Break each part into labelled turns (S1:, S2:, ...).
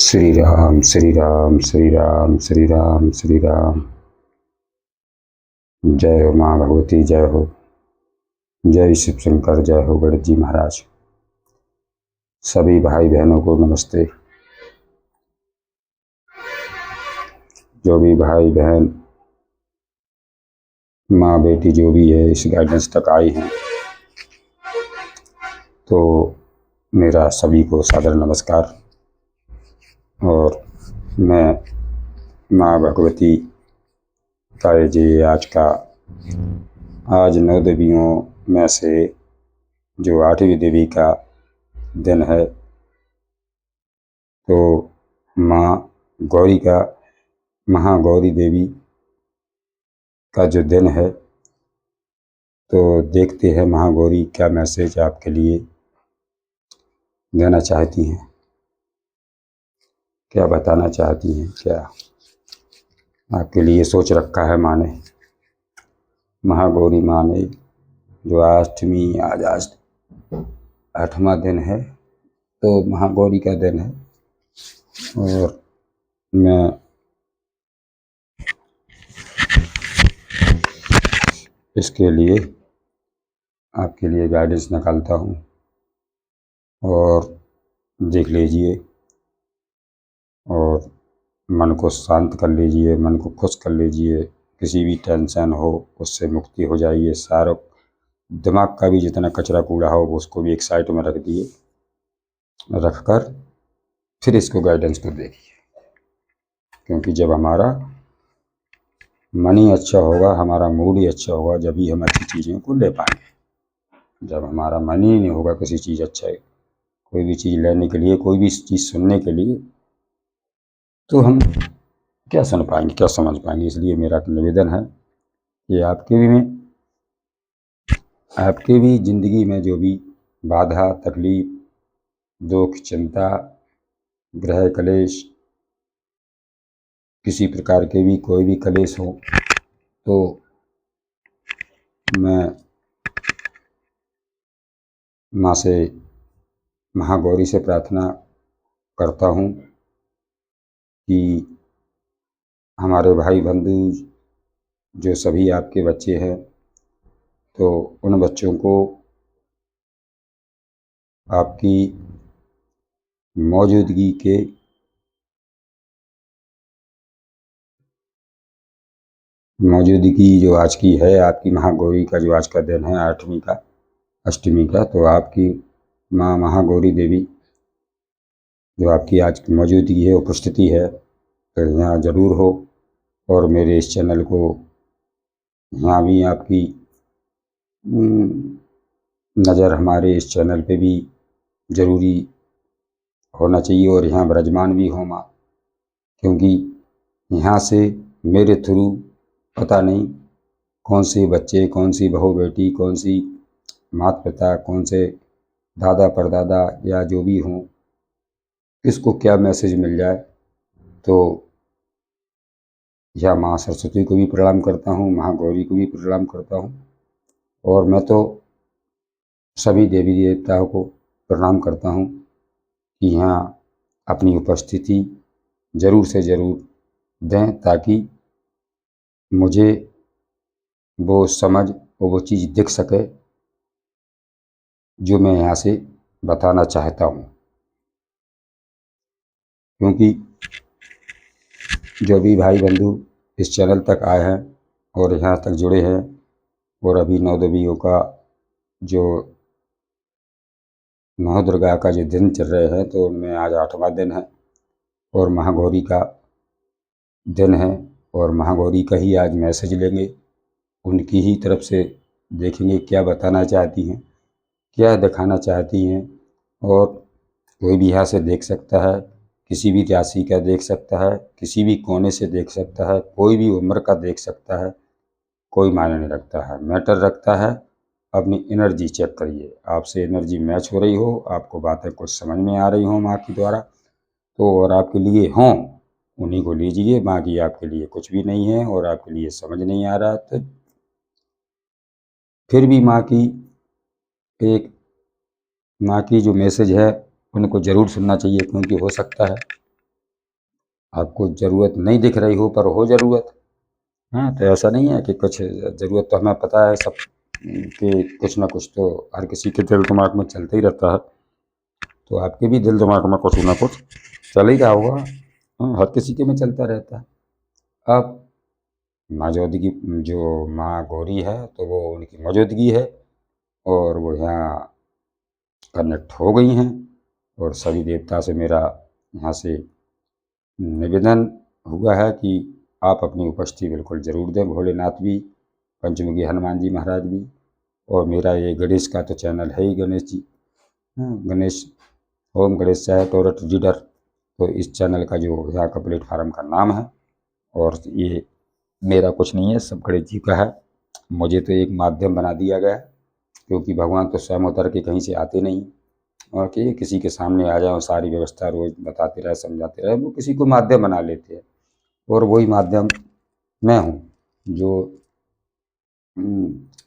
S1: श्री राम श्री राम श्री राम श्री राम श्री राम। जय हो माँ भगवती, जय हो, जय शिव शंकर, जय हो गणेश जी महाराज। सभी भाई बहनों को नमस्ते। जो भी भाई बहन माँ बेटी जो भी है इस गाइडेंस तक आई हैं, तो मेरा सभी को सादर नमस्कार। और मैं माँ भगवती का ये आज 9 देवियों में से जो 8वीं देवी का दिन है, तो माँ गौरी का, महागौरी देवी का जो दिन है, तो देखते हैं महागौरी क्या मैसेज आपके लिए देना चाहती हैं, क्या बताना चाहती हैं, क्या आपके लिए सोच रखा है माँ ने। महागौरी माँ ने जो अष्टमी, आज 8वां दिन है, तो महागौरी का दिन है। और मैं इसके लिए आपके लिए गाइडेंस निकालता हूँ और देख लीजिए और मन को शांत कर लीजिए, मन को खुश कर लीजिए। किसी भी टेंशन हो उससे मुक्ति हो जाइए। सारा दिमाग का भी जितना कचरा कूड़ा हो उसको भी एक साइड में रख दिए, रखकर फिर इसको गाइडेंस को देखिए। क्योंकि जब हमारा मन ही अच्छा होगा, हमारा मूड ही अच्छा होगा, जब ही हम अच्छी चीज़ों को ले पाएंगे। जब हमारा मन ही नहीं होगा किसी चीज़ अच्छा है, कोई भी चीज़ लेने के लिए, कोई भी चीज़ सुनने के लिए, तो हम क्या सुन पाएंगे, क्या समझ पाएंगे। इसलिए मेरा निवेदन है कि आपके भी ज़िंदगी में जो भी बाधा, तकलीफ, दुख, चिंता, ग्रह कलेश, किसी प्रकार के भी कोई भी कलेश हो, तो मैं माँ से, महागौरी से प्रार्थना करता हूँ कि हमारे भाई बंधु जो सभी आपके बच्चे हैं, तो उन बच्चों को आपकी मौजूदगी जो आज की है, आपकी महागौरी का जो आज का दिन है, 8वीं का, अष्टमी का, तो आपकी माँ महागौरी देवी जो आपकी आज की मौजूदगी है, उपस्थिति है, तो यहाँ ज़रूर हो। और मेरे इस चैनल को यहाँ भी आपकी नज़र हमारे इस चैनल पे भी ज़रूरी होना चाहिए, और यहाँ विराजमान भी हो माँ। क्योंकि यहाँ से मेरे थ्रू पता नहीं कौन से बच्चे, कौन सी बहू बेटी, कौन सी माता पिता, कौन से दादा परदादा या जो भी हों, किसको क्या मैसेज मिल जाए। तो या माँ सरस्वती को भी प्रणाम करता हूँ, महागौरी को भी प्रणाम करता हूँ, और मैं तो सभी देवी देवताओं को प्रणाम करता हूँ कि यहाँ अपनी उपस्थिति ज़रूर से ज़रूर दें, ताकि मुझे वो समझ और वो चीज़ दिख सके जो मैं यहाँ से बताना चाहता हूँ। क्योंकि जो भी भाई बंधु इस चैनल तक आए हैं और यहाँ तक जुड़े हैं, और अभी 9 देवियों का जो 9 दुर्गा का जो दिन चल रहे हैं, तो उनमें आज 8वां दिन है और महागौरी का दिन है, और महागौरी का ही आज मैसेज लेंगे, उनकी ही तरफ से देखेंगे क्या बताना चाहती हैं, क्या दिखाना चाहती हैं। और कोई भी यहाँ से देख सकता है, किसी भी राशि का देख सकता है, किसी भी कोने से देख सकता है, कोई भी उम्र का देख सकता है, कोई मायने नहीं रखता है। मैटर रखता है अपनी एनर्जी चेक करिए, आपसे एनर्जी मैच हो रही हो, आपको बातें कुछ समझ में आ रही हो माँ के द्वारा, तो और आपके लिए हों उन्हीं को लीजिए। बाकी आपके लिए कुछ भी नहीं है और आपके लिए समझ नहीं आ रहा, तो फिर भी माँ की जो मैसेज है उनको ज़रूर सुनना चाहिए। क्योंकि हो सकता है आपको ज़रूरत नहीं दिख रही हो पर हो ज़रूरत। हाँ, तो ऐसा नहीं है कि कुछ ज़रूरत तो हमें पता है सब कि कुछ ना कुछ तो हर किसी के दिल दिमाग में चलता ही रहता है। तो आपके भी दिल दिमाग में कुछ ना कुछ चल ही रहा होगा। हाँ, हर किसी के में चलता रहता है। अब मौजूदगी जो माँ गौरी है तो वो उनकी मौजूदगी है और वो यहाँ कनेक्ट हो गई हैं और सभी देवता से मेरा यहाँ से निवेदन हुआ है कि आप अपनी उपस्थिति बिल्कुल ज़रूर दें, भोलेनाथ भी, पंचमुखी हनुमान जी महाराज भी, और मेरा ये गणेश का तो चैनल है ही गणेश जी। हाँ, गणेश ओम गणेश चाहे टोरट रीडर, तो इस चैनल का जो यहाँ का प्लेटफार्म का नाम है। और ये मेरा कुछ नहीं है, सब गणेश जी का है। मुझे तो एक माध्यम बना दिया गया है, क्योंकि भगवान तो स्वयं उतर के कहीं से आते नहीं और कि किसी के सामने आ जाओ सारी व्यवस्था रोज बताते रहे समझाते रहे, वो किसी को माध्यम बना लेते हैं। और वही माध्यम मैं हूँ जो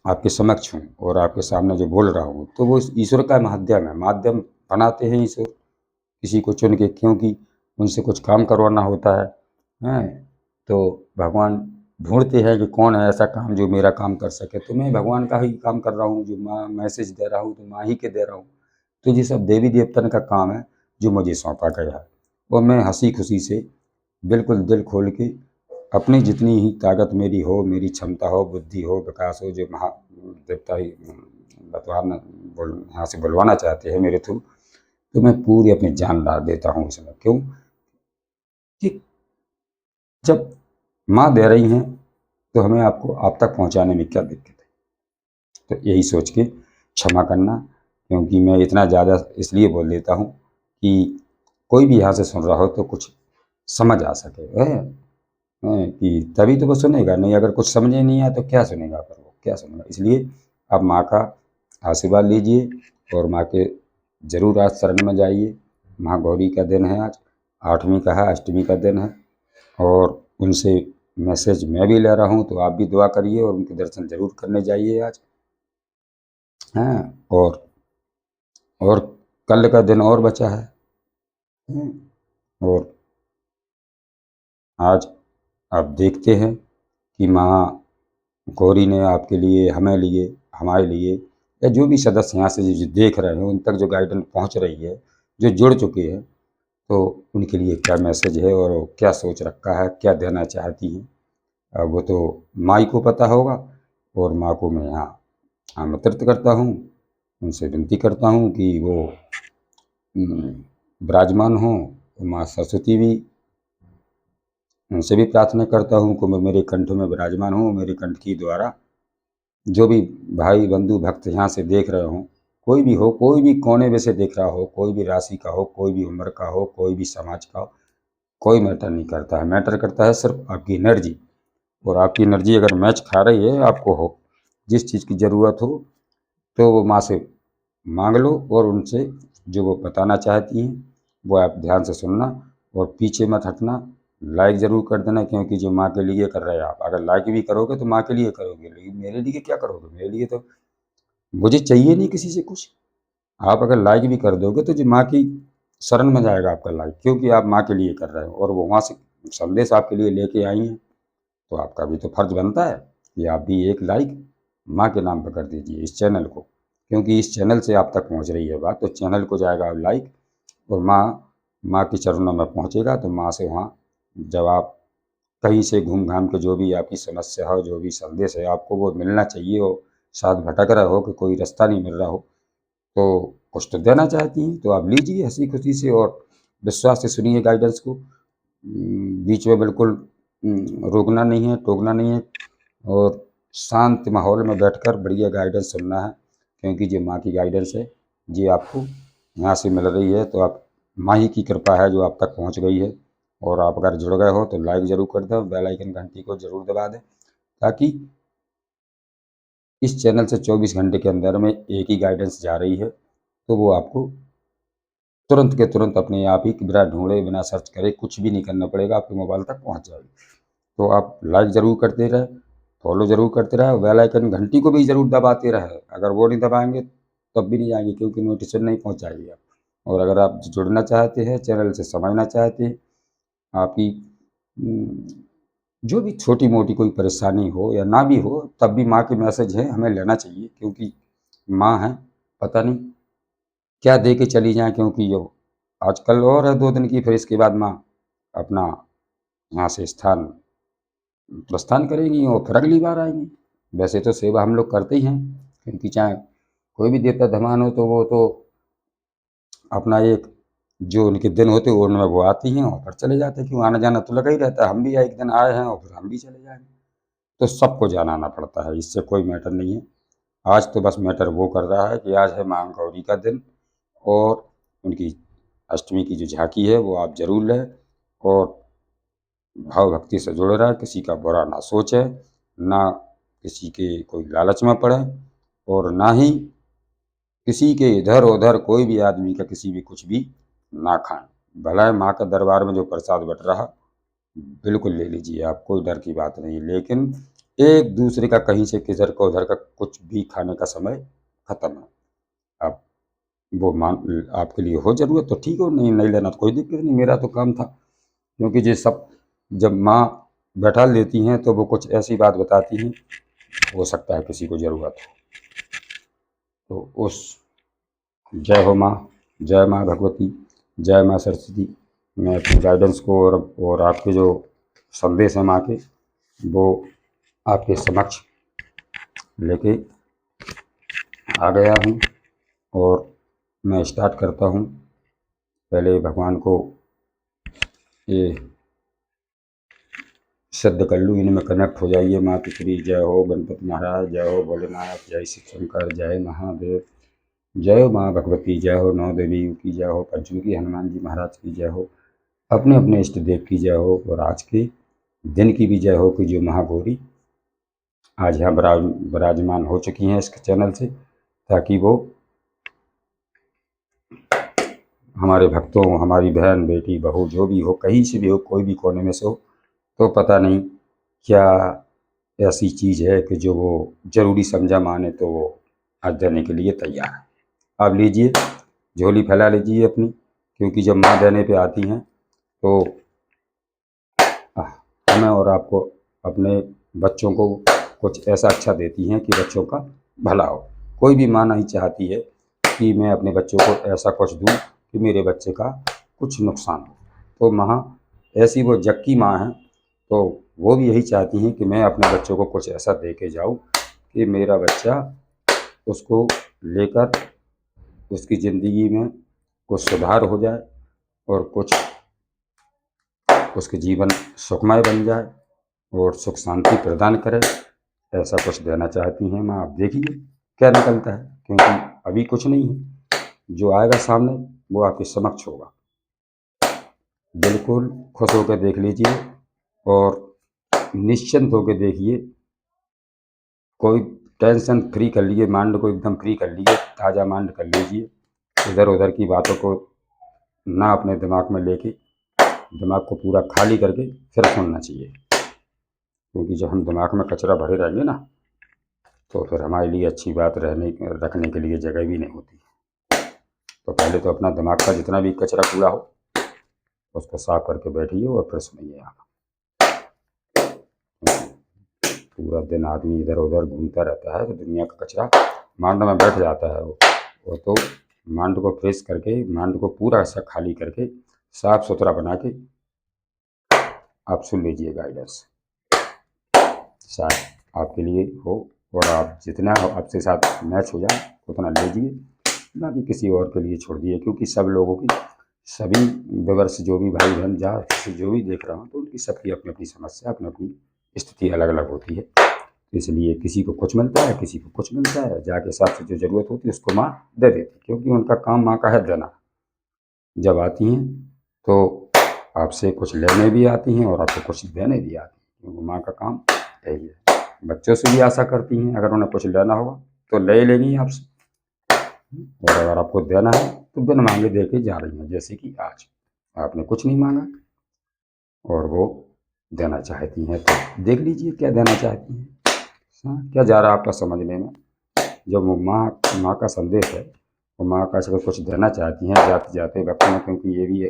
S1: आपके समक्ष हूँ और आपके सामने जो बोल रहा हूँ, तो वो ईश्वर का माध्यम है। माध्यम बनाते हैं ईश्वर किसी को चुन के, क्योंकि उनसे कुछ काम करवाना होता है। हैं तो भगवान ढूंढते हैं कि कौन है ऐसा काम जो मेरा काम कर सके, तो मैं भगवान का ही काम कर रहा हूँ। जो माँ मैसेज दे रहा हूँ तो माँ ही के दे रहा हूँ। तो ये सब देवी देवतन का काम है जो मुझे सौंपा गया है, और मैं हंसी खुशी से बिल्कुल दिल खोल के अपनी जितनी ही ताकत मेरी हो, मेरी क्षमता हो, बुद्धि हो, विकास हो, जो महा देवता ही बतवाना बोल यहाँ से बुलवाना चाहते हैं मेरे थ्रू, तो मैं पूरी अपनी जान डाल देता हूँ इसमें। क्यों कि जब माँ दे रही हैं तो हमें आपको आप तक पहुँचाने में क्या दिक्कत है। तो यही सोच के क्षमा करना, क्योंकि मैं इतना ज़्यादा इसलिए बोल देता हूँ कि कोई भी यहाँ से सुन रहा हो तो कुछ समझ आ सके कि तभी तो वो सुनेगा, नहीं अगर कुछ समझ ही नहीं आया तो क्या सुनेगा, फिर वो क्या सुनेगा। इसलिए आप माँ का आशीर्वाद लीजिए और माँ के जरूर आज शरण में जाइए। माँ गौरी का दिन है आज, 8वीं का है, अष्टमी का दिन है, और उनसे मैसेज मैं भी ले रहा हूँ, तो आप भी दुआ करिए और उनके दर्शन जरूर करने जाइए आज। हाँ, और कल का दिन और बचा है। और आज आप देखते हैं कि माँ गौरी ने आपके लिए, हमें लिए, हमारे लिए, या जो भी सदस्य यहाँ से जो देख रहे हैं उन तक जो गाइडेंस पहुँच रही है, जो जुड़ चुके हैं, तो उनके लिए क्या मैसेज है और वो क्या सोच रखा है, क्या देना चाहती हैं, अब वो तो माँ ही को पता होगा। और माँ को मैं यहाँ आमंत्रित करता हूँ, उनसे विनती करता हूँ कि वो विराजमान हों। माँ सरस्वती भी, उनसे भी प्रार्थना करता हूँ कि मैं मेरे कंठ में विराजमान हूँ, मेरे कंठ की द्वारा जो भी भाई बंधु भक्त यहाँ से देख रहे हों, कोई भी हो, कोई भी कोने में से देख रहा हो, कोई भी राशि का हो, कोई भी उम्र का हो, कोई भी समाज का हो, कोई मैटर नहीं करता है। मैटर करता है सिर्फ आपकी एनर्जी, और आपकी एनर्जी अगर मैच खा रही है, आपको हो जिस चीज़ की ज़रूरत हो, तो वो माँ से मांग लो और उनसे जो वो बताना चाहती हैं वो आप ध्यान से सुनना और पीछे मत हटना। लाइक ज़रूर कर देना, क्योंकि जो माँ के लिए कर रहे हैं आप, अगर लाइक भी करोगे तो माँ के लिए करोगे, लेकिन मेरे लिए क्या करोगे। मेरे लिए तो मुझे चाहिए नहीं किसी से कुछ। आप अगर लाइक भी कर दोगे तो जो माँ की शरण में जाएगा आपका लाइक, क्योंकि आप माँ के लिए कर रहे हो और वो वहाँ से संदेश आपके लिए लेके आई हैं। तो आपका भी तो फर्ज बनता है कि आप भी एक लाइक माँ के नाम पर कर दीजिए इस चैनल को, क्योंकि इस चैनल से आप तक पहुँच रही है बात, तो चैनल को जाएगा लाइक, और माँ के चरणों में पहुँचेगा तो माँ से वहाँ जब आप कहीं से घूम घाम के जो भी आपकी समस्या हो, जो भी संदेश है आपको वो मिलना चाहिए हो, शायद भटक रहे हो कि कोई रास्ता नहीं मिल रहा हो, तो कुछ तो देना चाहती हैं तो आप लीजिए हंसी खुशी से और विश्वास से सुनिए गाइडेंस को। बीच में बिल्कुल रोकना नहीं है, टोकना नहीं है, और शांत माहौल में बैठकर बढ़िया गाइडेंस सुनना है, क्योंकि जो माँ की गाइडेंस है ये आपको यहाँ से मिल रही है, तो आप माँ ही की कृपा है जो आप तक पहुँच गई है। और आप अगर जुड़ गए हो तो लाइक ज़रूर कर दें, बेल आइकन घंटी को ज़रूर दबा दें, ताकि इस चैनल से 24 घंटे के अंदर में एक ही गाइडेंस जा रही है, तो वो आपको तुरंत के तुरंत अपने आप ही बिना ढूंढे बिना सर्च करे कुछ भी नहीं करना पड़ेगा, आपके मोबाइल तक पहुंच जाएगी। तो आप लाइक ज़रूर करते रहे, फॉलो ज़रूर करते रहे, बेल आइकन घंटी को भी ज़रूर दबाते रहे। अगर वो नहीं दबाएंगे तब भी नहीं आएगी, क्योंकि नोटिफिकेशन नहीं पहुंचाएगी आप। और अगर आप जुड़ना चाहते हैं चैनल से, समझना चाहते हैं आपकी जो भी छोटी मोटी कोई परेशानी हो या ना भी हो, तब भी माँ के मैसेज हैं हमें लेना चाहिए, क्योंकि माँ है, पता नहीं क्या दे के चली जाएँ, क्योंकि जो आजकल और है 2 दिन की, फिर इसके बाद माँ अपना यहाँ से प्रस्थान करेंगी और फिर अगली बार आएँगी। वैसे तो सेवा हम लोग करते ही हैं, क्योंकि चाहे कोई भी देवता धमान हो तो वो तो अपना एक जो उनके दिन होते हैं उनमें वो आती हैं और फिर चले जाते हैं, क्यों आना जाना तो लगा ही रहता है। हम भी एक दिन आए हैं और फिर हम भी चले जाएंगे, तो सबको जाना आना पड़ता है, इससे कोई मैटर नहीं है। आज तो बस मैटर वो कर रहा है कि आज है माँ गौरी का दिन, और उनकी अष्टमी की जो झांकी है वो आप जरूर लें, और भाव भक्ति से जुड़े रहें, किसी का बुरा ना सोचे, ना किसी के कोई लालच में पड़े, और ना ही किसी के इधर उधर कोई भी आदमी का किसी भी कुछ भी ना खाएं। भला माँ के दरबार में जो प्रसाद बट रहा बिल्कुल ले लीजिए आप, कोई डर की बात नहीं, लेकिन एक दूसरे का कहीं से किधर का उधर का कुछ भी खाने का समय खत्म है। आप वो मान आपके लिए हो जरूरत तो ठीक हो, नहीं नहीं लेना तो कोई दिक्कत नहीं, मेरा तो काम था। क्योंकि ये सब जब माँ बैठा लेती हैं तो वो कुछ ऐसी बात बताती हैं, हो सकता है किसी को ज़रूरत हो, तो उस जय हो माँ, जय माँ भगवती, जय माँ सरस्वती। मैं अपने गाइडेंस को और आपके जो संदेश हैं माँ के, वो आपके समक्ष लेके आ गया हूँ, और मैं स्टार्ट करता हूँ। पहले भगवान को ये सिद्ध कर लूँ, इनमें कनेक्ट हो जाइए। माँ की श्री जय हो, गणपति महाराज जय हो, भोलेनाथ जय, शिव शंकर जय, महादेव जय हो, माँ भगवती जय हो, नौ देवी की जय हो, पंचमुखी हनुमान जी महाराज की जय हो, अपने अपने इष्ट देव की जय हो, और आज के दिन की भी जय हो कि जो महागौरी आज यहाँ विराजमान हो चुकी हैं इस चैनल से, ताकि वो हमारे भक्तों, हमारी बहन बेटी बहू जो भी हो, कहीं से भी हो, कोई भी कोने में से हो, तो पता नहीं क्या ऐसी चीज़ है कि जो वो ज़रूरी समझा माने तो वो आज देने के लिए तैयार है। आप लीजिए, झोली फैला लीजिए अपनी, क्योंकि जब माँ देने पे आती हैं तो हमें और आपको अपने बच्चों को कुछ ऐसा अच्छा देती हैं कि बच्चों का भला हो। कोई भी माँ नहीं चाहती है कि मैं अपने बच्चों को ऐसा कुछ दूँ कि मेरे बच्चे का कुछ नुकसान हो। तो माँ ऐसी वो जग की माँ हैं, तो वो भी यही चाहती हैं कि मैं अपने बच्चों को कुछ ऐसा दे के जाऊँ कि मेरा बच्चा उसको लेकर उसकी ज़िंदगी में कुछ सुधार हो जाए, और कुछ उसके जीवन सुखमय बन जाए और सुख शांति प्रदान करे। ऐसा कुछ देना चाहती हैं माँ। आप देखिए क्या निकलता है, क्योंकि अभी कुछ नहीं है, जो आएगा सामने वो आपके समक्ष होगा। बिल्कुल खुश होकर देख लीजिए और निश्चिंत होकर देखिए, कोई टेंशन फ्री कर लीजिए, माइंड को एकदम फ्री कर लीजिए, ताज़ा माइंड कर लीजिए। इधर उधर की बातों को ना अपने दिमाग में लेके, दिमाग को पूरा खाली करके फिर सुनना चाहिए, क्योंकि जब हम दिमाग में कचरा भरे रहेंगे ना, तो फिर हमारे लिए अच्छी बात रखने के लिए जगह भी नहीं होती। तो पहले तो अपना दिमाग का जितना भी कचरा कूड़ा हो उसको साफ करके बैठिए और फिर सुनिए आप। पूरा दिन आदमी इधर उधर घूमता रहता है तो दुनिया का कचरा माइंड में बैठ जाता है। वो तो माइंड को फ्रेश करके, माइंड को पूरा सा खाली करके साफ सुथरा बना के आप सुन लीजिए गाइडेंस, शायद आपके लिए हो, और आप जितना आपके साथ मैच हो जाए उतना लीजिए, ना कि किसी और के लिए छोड़ दिए। क्योंकि सब लोगों की, सभी व्यवर्स जो भी भाई बहन जहाँ जो भी देख रहा हूँ, तो उनकी सबकी अपनी अपनी समस्या, अपनी अपनी स्थिति अलग अलग होती है। इसलिए किसी को कुछ मिलता है, किसी को कुछ मिलता है, जाके हिसाब से जो ज़रूरत होती है उसको माँ दे देती है, क्योंकि उनका काम माँ का है देना। जब आती हैं तो आपसे कुछ लेने भी आती हैं और आपको कुछ देने भी आती हैं, क्योंकि माँ का काम यही है। बच्चों से भी आशा करती हैं, अगर उन्हें कुछ लेना होगा तो ले लेंगी आपसे, और अगर आपको देना है तो बिन मांगे दे के जा रही हैं। जैसे कि आज आपने कुछ नहीं मांगा और वो देना चाहती हैं, तो देख लीजिए क्या देना चाहती हैं। हाँ, क्या जा रहा है आपका समझने में। जब वो माँ का संदेश है, वो माँ का अगर कुछ देना चाहती हैं जाते जाते वक्त में, क्योंकि ये भी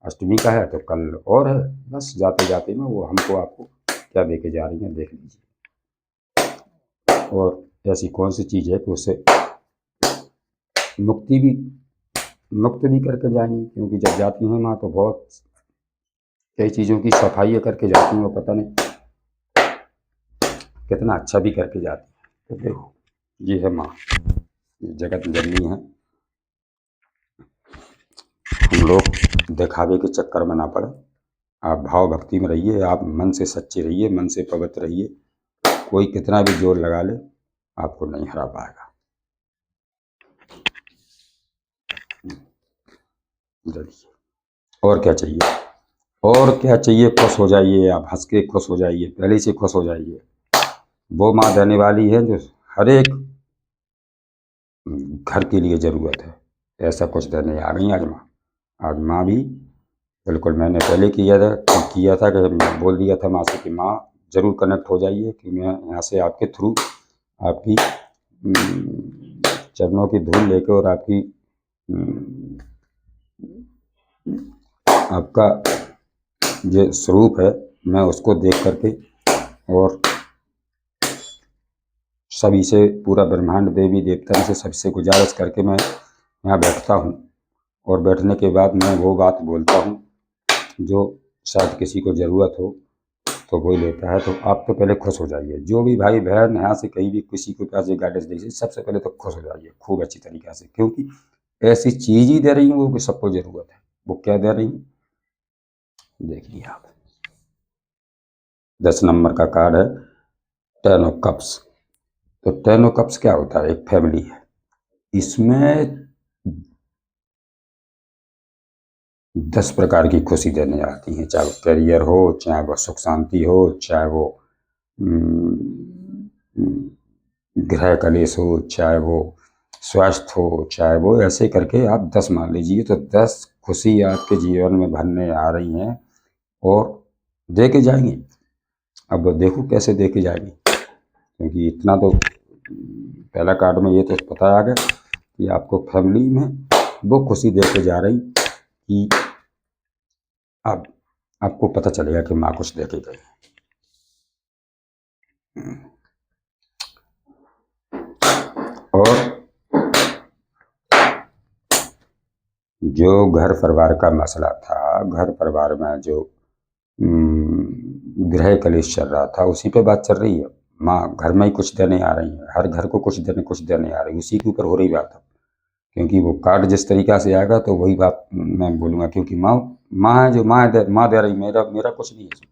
S1: अष्टमी का है तो कल और है। बस जाते जाते में वो हमको आपको क्या दे के जा रही हैं देख लीजिए। और ऐसी कौन सी चीज़ है कि उससे मुक्ति भी मुक्त भी करके जाएंगी, क्योंकि जब जाती हैं माँ तो बहुत कई चीज़ों की सफाई करके जाती हैं, वो पता नहीं कितना अच्छा भी करके जाती हैं। तो देखो ये है माँ, जगत जननी है। हम लोग दिखावे के चक्कर में ना पड़े, आप भाव भक्ति में रहिए, आप मन से सच्चे रहिए, मन से पवित्र रहिए। कोई कितना भी जोर लगा ले आपको नहीं हरा पाएगा। और क्या चाहिए, और क्या चाहिए? खुश हो जाइए, आप हंस के खुश हो जाइए, पहले से खुश हो जाइए। वो माँ देने वाली है जो हर एक घर के लिए ज़रूरत है, ऐसा कुछ देने आ गई आज माँ। आज माँ भी बिल्कुल, मैंने पहले किया था कि बोल दिया था माँ से कि माँ ज़रूर कनेक्ट हो जाइए, कि मैं यहाँ से आपके थ्रू आपकी चरणों की धूल लेकर और आपकी आपका जो स्वरूप है मैं उसको देख करके और सभी से, पूरा ब्रह्मांड देवी देवता से सबसे गुजारिश करके मैं यहाँ बैठता हूँ। और बैठने के बाद मैं वो बात बोलता हूँ जो शायद किसी को ज़रूरत हो तो वही लेता है। तो आप तो पहले खुश हो जाइए, जो भी भाई बहन यहाँ से कहीं भी किसी के पास गाइडेंस दीजिए, सबसे पहले तो खुश हो जाइए खूब अच्छी तरीक़े से, क्योंकि ऐसी चीज़ ही दे रही हूँ वो कि सबको ज़रूरत है। वो क्या दे रही हूँ देखिए आप। 10 नंबर का कार्ड है 10 ऑफ कप्स। तो 10 ऑफ कप्स क्या होता है? एक फैमिली है, इसमें 10 प्रकार की खुशी देने आती हैं, चाहे वो करियर हो, चाहे वो सुख शांति हो, चाहे वो गृह कलेश हो, चाहे वो स्वास्थ्य हो, चाहे वो ऐसे करके आप 10 मान लीजिए। तो 10 खुशी आपके जीवन में भरने आ रही हैं और दे के जाएंगी। अब देखो कैसे दे के जाएंगी, क्योंकि इतना तो पहला कार्ड में ये तो पता आ गया कि आपको फैमिली में वो खुशी दे के जा रही कि अब आपको पता चलेगा कि माँ कुछ दे के गई। और जो घर परिवार का मसला था, घर परिवार में जो गृह कलेश चल रहा था, उसी पे बात चल रही है। माँ घर में ही कुछ देने आ रही है, हर घर को कुछ देने आ रही है, उसी के ऊपर हो रही बात है। क्योंकि वो कार्ड जिस तरीक़ा से आएगा तो वही बात मैं बोलूँगा, क्योंकि माँ है जो माँ दे रही। मेरा कुछ नहीं है इसमें,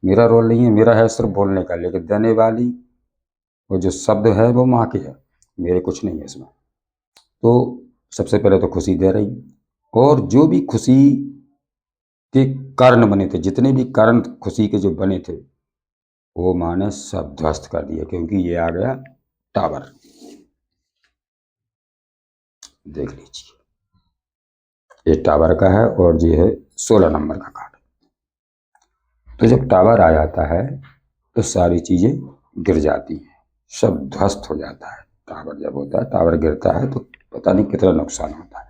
S1: मेरा रोल नहीं है, मेरा है सिर्फ बोलने का, लेकिन देने वाली वो जो शब्द है वो माँ के है, मेरे कुछ नहीं है इसमें। तो सबसे पहले तो खुशी दे रही, और जो भी खुशी के कारण बने थे, जितने भी कारण खुशी के जो बने थे, वो माँ ने सब ध्वस्त कर दिया, क्योंकि ये आ गया टावर। देख लीजिए, ये टावर का है और ये है 16 नंबर का कार्ड। तो जब टावर आ जाता है तो सारी चीज़ें गिर जाती हैं, सब ध्वस्त हो जाता है। टावर जब होता है, टावर गिरता है तो पता नहीं कितना नुकसान होता है।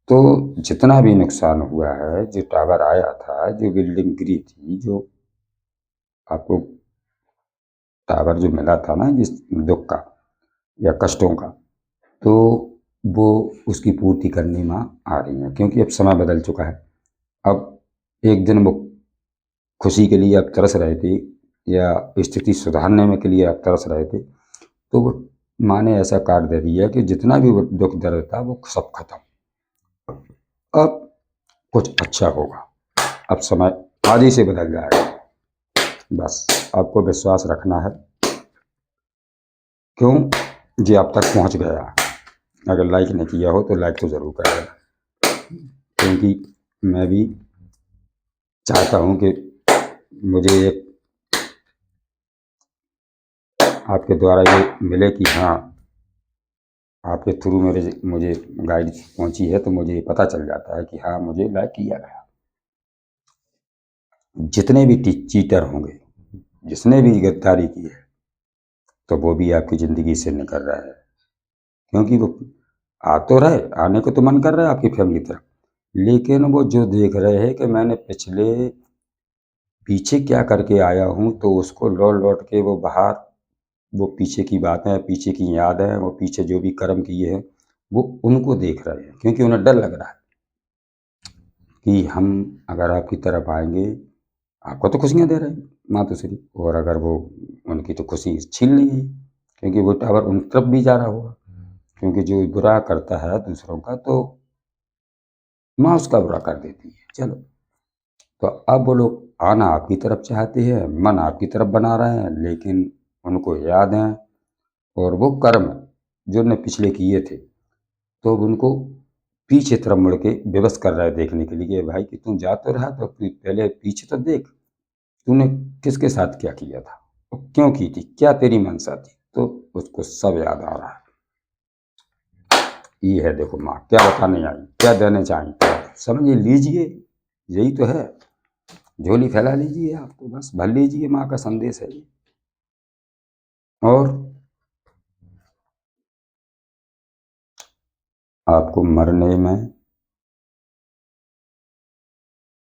S1: तो जितना भी नुकसान हुआ है, जो टावर आया था, जो बिल्डिंग गिरी थी, जो आपको टावर जो मिला था ना जिस दुख का या कष्टों का, तो वो उसकी पूर्ति करने माँ आ रही है, क्योंकि अब समय बदल चुका है। अब एक दिन वो खुशी के लिए आप तरस रहे थे या स्थिति सुधारने में के लिए आप तरस रहे थे, तो वो माँ ने ऐसा कार्ड दे दिया कि जितना भी वो दुख दर्द था वो सब खत्म, अब कुछ अच्छा होगा, अब समय आज ही से बदल जाएगा। बस आपको विश्वास रखना है, क्यों जी आप तक पहुंच गया। अगर लाइक नहीं किया हो तो लाइक तो ज़रूर करेगा, क्योंकि मैं भी चाहता हूं कि मुझे एक आपके द्वारा ये मिले कि हाँ आपके थ्रू मुझे गाइड पहुंची है, तो मुझे पता चल जाता है कि हाँ मुझे लाइक किया गया। जितने भी चीटर होंगे, जिसने भी गिरफ्तारी की है, तो वो भी आपकी ज़िंदगी से निकल रहा है, क्योंकि वो आ तो रहे, आने को तो मन कर रहा है आपकी फैमिली तरफ, लेकिन वो जो देख रहे हैं कि मैंने पीछे क्या करके आया हूँ, तो उसको लौट लौट के वो बाहर, वो पीछे की बातें, पीछे की यादें, वो पीछे जो भी कर्म किए हैं, वो उनको देख रहे हैं, क्योंकि उन्हें डर लग रहा है कि हम अगर आपकी तरफ आएंगे, आपको तो खुशियाँ दे रहे हैं मातोश्री, और अगर वो उनकी तो खुशी छीन लेंगी, क्योंकि वो टावर उन तरफ भी जा रहा होगा, क्योंकि जो बुरा करता है दूसरों का, तो माँ उसका बुरा कर देती है। चलो, तो अब वो लोग आना आपकी तरफ चाहते हैं, मन आपकी तरफ बना रहे हैं, लेकिन उनको याद है और वो कर्म जो उन्होंने पिछले किए थे, तो अब उनको पीछे तरफ मुड़ के विवश कर रहा है देखने के लिए कि भाई कि तू जा तो रहा, तो पहले पीछे तो देख, तूने किसके साथ क्या किया था और क्यों की थी, क्या तेरी मंशा थी, तो उसको सब याद आ रहा है। ये है, देखो माँ क्या बताने आई, क्या देने चाहिए, समझ लीजिए, यही तो है। झोली फैला लीजिए, आपको बस भर लीजिए, माँ का संदेश है ये। और आपको मरने में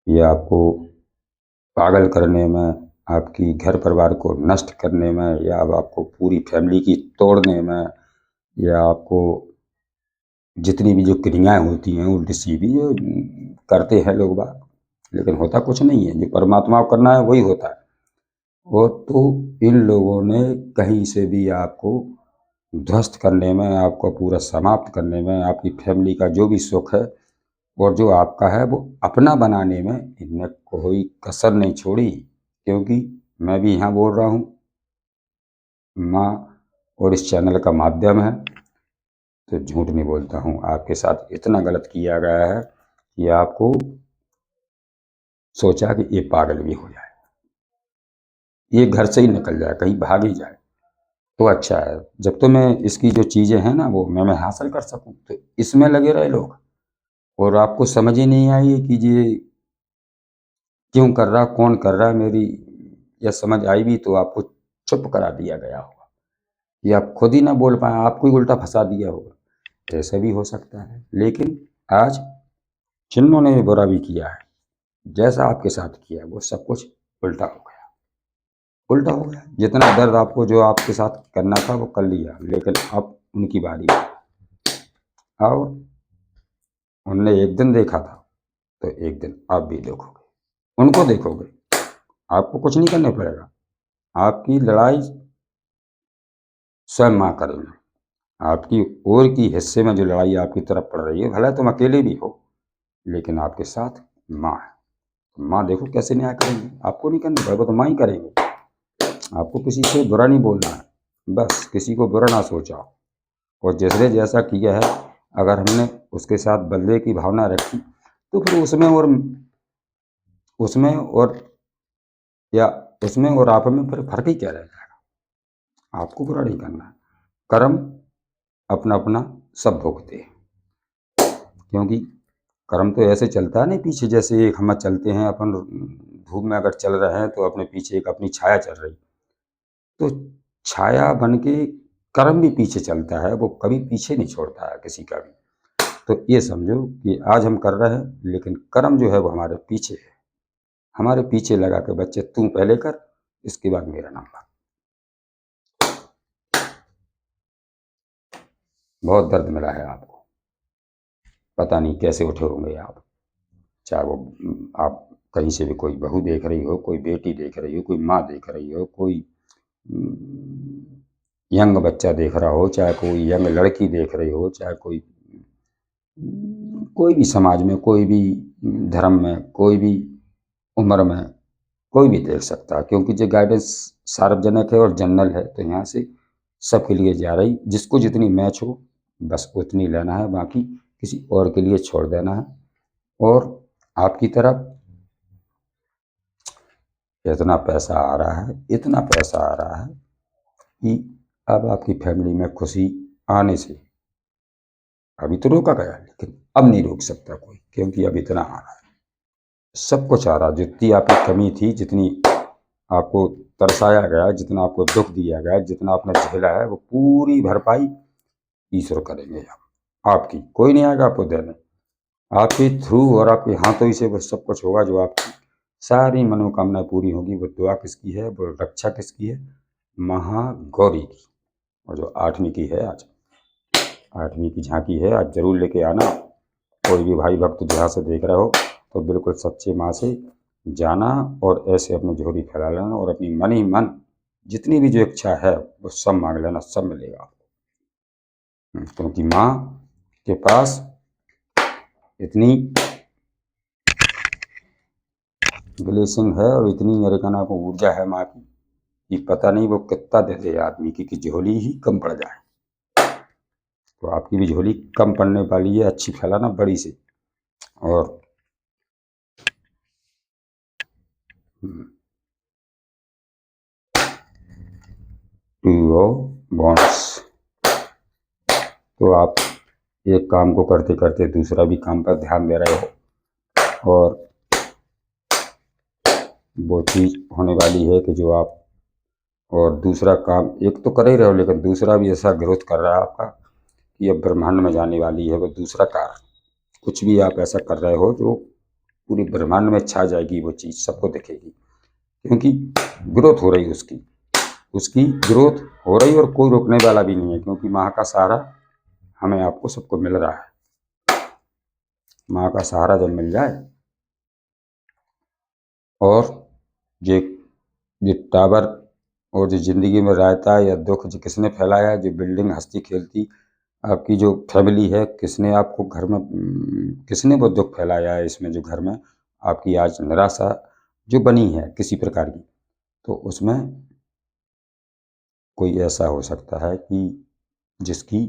S1: या आपको पागल करने में, आपकी घर परिवार को नष्ट करने में, या अब आपको पूरी फैमिली की तोड़ने में, या आपको जितनी भी जो क्रियाएं होती हैं उल्टी सीधी जो करते हैं लोग बाग, लेकिन होता कुछ नहीं है, जो परमात्मा को करना है वही होता है। और तो इन लोगों ने कहीं से भी आपको ध्वस्त करने में, आपको पूरा समाप्त करने में, आपकी फैमिली का जो भी सुख है और जो आपका है वो अपना बनाने में इनने कोई कसर नहीं छोड़ी। क्योंकि मैं भी यहाँ बोल रहा हूँ, माँ और इस चैनल का माध्यम है, तो झूठ नहीं बोलता हूँ, आपके साथ इतना गलत किया गया है कि आपको सोचा कि ये पागल भी हो जाए, ये घर से ही निकल जाए, कहीं भाग ही जाए, तो अच्छा है। जब तो मैं इसकी जो चीज़ें हैं ना वो मैं हासिल कर सकूँ, तो इसमें लगे रहे लोग, और आपको समझ ही नहीं आई कि ये क्यों कर रहा, कौन कर रहा है, मेरी या समझ आई भी तो आपको चुप करा दिया गया होगा, या आप खुद ही ना बोल पाए, आपको ही उल्टा फंसा दिया होगा, ऐसा भी हो सकता है। लेकिन आज जिन्होंने ये बुरा भी किया है, जैसा आपके साथ किया है, वो सब कुछ उल्टा हो गया, उल्टा हो गया। जितना दर्द आपको जो आपके साथ करना था वो कर लिया, लेकिन अब उनकी बारी है। और उनने एक दिन देखा था, तो एक दिन आप भी देखोगे, उनको देखोगे, आपको कुछ नहीं करना पड़ेगा। आपकी लड़ाई स्वयं माँ करेंगे, आपकी ओर की हिस्से में जो लड़ाई आपकी तरफ पड़ रही है, भले तुम अकेले भी हो, लेकिन आपके साथ माँ है। तो माँ देखो कैसे न्याय करेंगी, आपको नहीं करना पड़ेगा, तो माँ ही करेंगे। आपको किसी से बुरा नहीं बोलना है, बस किसी को बुरा ना सोचा, और जिसने जैसा किया है, अगर हमने उसके साथ बदले की भावना रखी, तो फिर उसमें और या उसमें और आप में फिर फर्क ही क्या रह जाएगा। आपको बुरा नहीं करना है, कर्म अपना अपना सब भोगते हैं, क्योंकि कर्म तो ऐसे चलता है नहीं पीछे, जैसे एक हम चलते हैं अपन धूप में अगर चल रहे हैं, तो अपने पीछे एक अपनी छाया चल रही, तो छाया बन के कर्म भी पीछे चलता है, वो कभी पीछे नहीं छोड़ता है किसी का भी। तो ये समझो कि आज हम कर रहे हैं, लेकिन कर्म जो है वो हमारे पीछे है, हमारे पीछे लगा के बच्चे तू पहले कर, इसके बाद मेरा नंबर। बहुत दर्द मिला है आपको, पता नहीं कैसे उठे होंगे आप, चाहे वो आप कहीं से भी कोई बहू देख रही हो, कोई बेटी देख रही हो, कोई माँ देख रही हो, कोई यंग बच्चा देख रहा हो, चाहे कोई यंग लड़की देख रही हो, चाहे कोई भी समाज में, कोई भी धर्म में, कोई भी उम्र में कोई भी देख सकता है, क्योंकि जो गाइडेंस सार्वजनिक है और जनरल है, तो यहाँ से सबके लिए जा रही, जिसको जितनी मैच हो बस उतनी लेना है, बाकी किसी और के लिए छोड़ देना है। और आपकी तरफ इतना पैसा आ रहा है, इतना पैसा आ रहा है कि अब आपकी फैमिली में खुशी आने से, अभी तो रोका गया, लेकिन अब नहीं रोक सकता कोई, क्योंकि अब इतना आ रहा है, सब कुछ आ रहा है। जितनी आपकी कमी थी, जितनी आपको तरसाया गया, जितना आपको दुख दिया गया, जितना आपने झेला है, वो पूरी भरपाई ईश्वर करेंगे। आपकी कोई नहीं आएगा आपको देने, आपके थ्रू और आपके हाथों ही से वो सब कुछ होगा, जो आपकी सारी मनोकामना पूरी होगी। वो दुआ किसकी है, वो रक्षा किसकी है, महागौरी की। और जो 8वीं की है आज, 8वीं की झांकी है, आज जरूर लेके आना। कोई भी भाई भक्त जहाँ से देख रहे हो तो बिल्कुल सच्चे माँ से जाना और ऐसे अपनी झोली फैला लेना और अपनी मन ही मन जितनी भी जो इच्छा है वो सब मांग लेना, सब मिलेगा आपको। क्योंकि माँ के पास इतनी ब्लेसिंग है और इतनी मेरे कहना को ऊर्जा है माँ की कि पता नहीं वो कितना दे दे आदमी की कि झोली ही कम पड़ जाए। तो आपकी भी झोली कम पड़ने वाली है, अच्छी फैलाना बड़ी सी। और टू योर बॉन्ड्स, तो आप एक काम को करते करते दूसरा भी काम पर ध्यान दे रहे हो और वो चीज़ होने वाली है कि जो आप और दूसरा काम एक तो कर ही रहे हो, लेकिन दूसरा भी ऐसा ग्रोथ कर रहा है आपका कि अब ब्रह्मांड में जाने वाली है वो दूसरा कार्य। कुछ भी आप ऐसा कर रहे हो जो पूरी ब्रह्मांड में छा जाएगी, वो चीज़ सबको दिखेगी, क्योंकि ग्रोथ हो रही है उसकी, उसकी ग्रोथ हो रही और कोई रोकने वाला भी नहीं है, क्योंकि माँ का सहारा हमें आपको सबको मिल रहा है। माँ का सहारा जब मिल जाए और ये ये टावर और जो ज़िंदगी में रायता या दुख जो किसने फैलाया, जो बिल्डिंग हंसती खेलती आपकी जो फैमिली है, किसने आपको घर में किसने वो दुख फैलाया है इसमें, जो घर में आपकी आज निराशा जो बनी है किसी प्रकार की, तो उसमें कोई ऐसा हो सकता है कि जिसकी